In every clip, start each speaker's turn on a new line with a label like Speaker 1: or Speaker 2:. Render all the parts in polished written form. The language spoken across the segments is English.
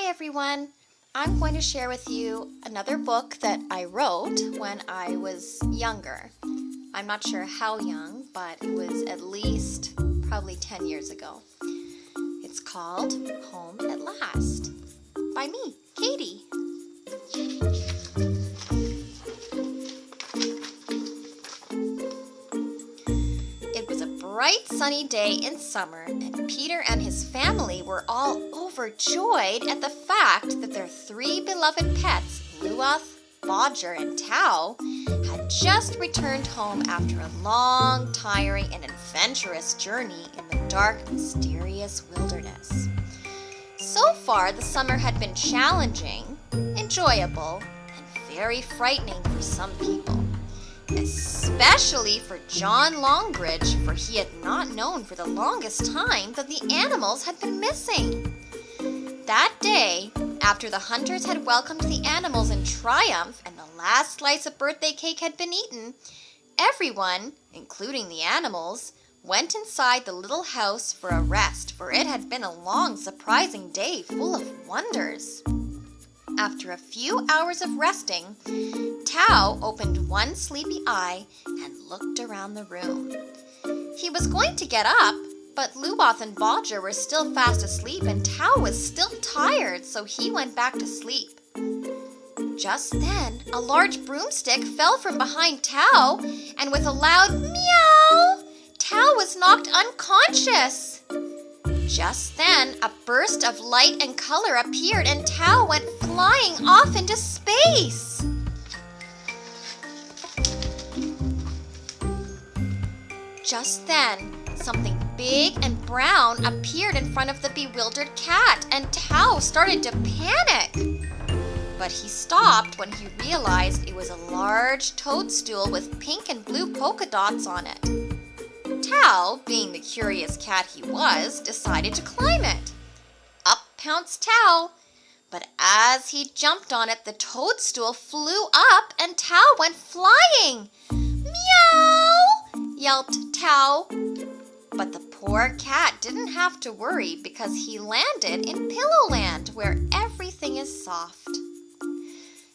Speaker 1: everyone. I'm going to share with you another book that I wrote when I was younger. I'm not sure how young, but it was at least probably 10 years ago. It's called Home at Last by me, Katie. It was a bright sunny day in summer, and Peter and his family were all overjoyed at the fact that their three beloved pets, Luath, Bodger, and Tau, had just returned home after a long, tiring, and adventurous journey in the dark, mysterious wilderness. So far, the summer had been challenging, enjoyable, and very frightening for some people. Especially for John Longbridge, for he had not known for the longest time that the animals had been missing. That day, after the hunters had welcomed the animals in triumph and the last slice of birthday cake had been eaten, everyone, including the animals, went inside the little house for a rest, for it had been a long, surprising day full of wonders. After a few hours of resting, Tau opened one sleepy eye and looked around the room. He was going to get up, but Luath and Bodger were still fast asleep and Tau was still tired, so he went back to sleep. Just then, a large broomstick fell from behind Tau, and with a loud meow, Tau was knocked unconscious. Just then, a burst of light and color appeared and Tau went flying off into space. Just then, something big and brown appeared in front of the bewildered cat and Tau started to panic. But he stopped when he realized it was a large toadstool with pink and blue polka dots on it. Tau, being the curious cat he was, decided to climb it. Up pounced Tau, but as he jumped on it, the toadstool flew up and Tau went flying. Meow! Yelped Tau. But the poor cat didn't have to worry because he landed in Pillowland, where everything is soft.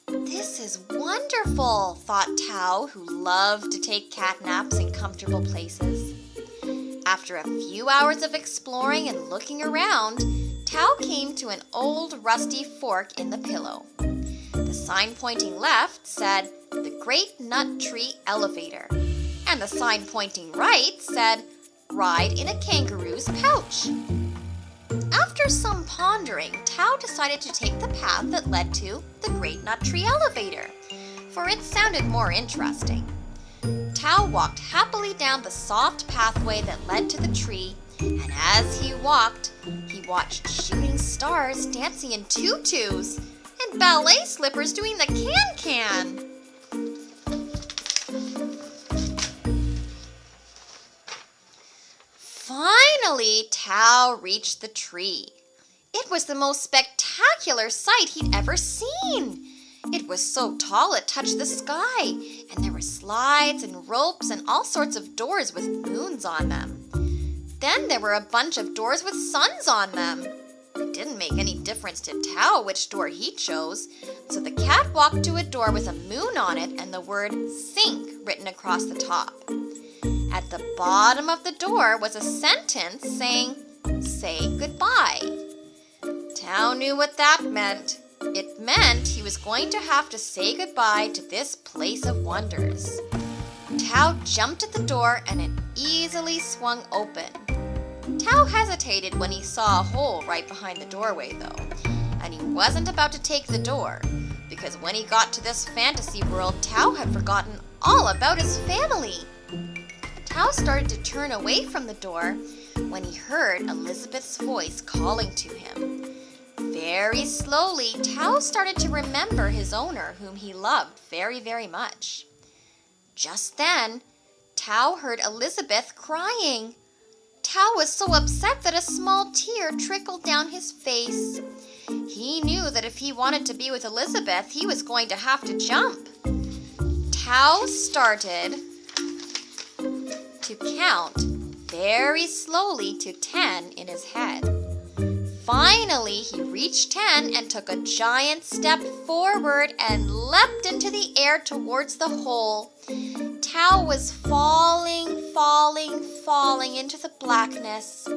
Speaker 1: This is wonderful, thought Tau, who loved to take cat naps in comfortable places. After a few hours of exploring and looking around, Tau came to an old rusty fork in the pillow. The sign pointing left said, "The Great Nut Tree Elevator," and the sign pointing right said, "Ride in a kangaroo's pouch." After some pondering, Tau decided to take the path that led to the Great Nut Tree Elevator, for it sounded more interesting. Tau walked happily down the soft pathway that led to the tree, and as he walked, he watched shooting stars dancing in tutus and ballet slippers doing the can-can. Finally, Tau reached the tree. It was the most spectacular sight he'd ever seen. It was so tall it touched the sky, and there were slides and ropes and all sorts of doors with moons on them. Then there were a bunch of doors with suns on them. It didn't make any difference to Tau which door he chose, so the cat walked to a door with a moon on it and the word "Sink" written across the top. At the bottom of the door was a sentence saying, "Say goodbye." Tau knew what that meant. It meant he was going to have to say goodbye to this place of wonders. Tau jumped at the door and it easily swung open. Tau hesitated when he saw a hole right behind the doorway, though, and he wasn't about to take the door, because when he got to this fantasy world, Tau had forgotten all about his family. Tau started to turn away from the door when he heard Elizabeth's voice calling to him. Very slowly, Tau started to remember his owner, whom he loved very, very much. Just then, Tau heard Elizabeth crying. Tau was so upset that a small tear trickled down his face. He knew that if he wanted to be with Elizabeth, he was going to have to jump. Tau started to count very slowly to 10 in his head. Finally, he reached 10 and took a giant step forward and leapt into the air towards the hole. Tao was falling into the blackness.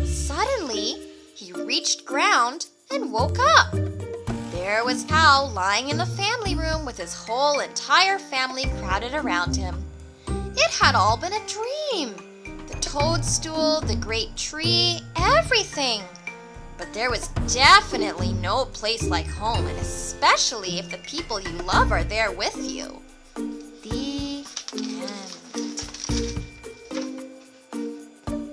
Speaker 1: Suddenly, he reached ground and woke up. There was Tao lying in the family room with his whole entire family crowded around him. It had all been a dream. The toadstool, the great tree, everything. But there was definitely no place like home, and especially if the people you love are there with you.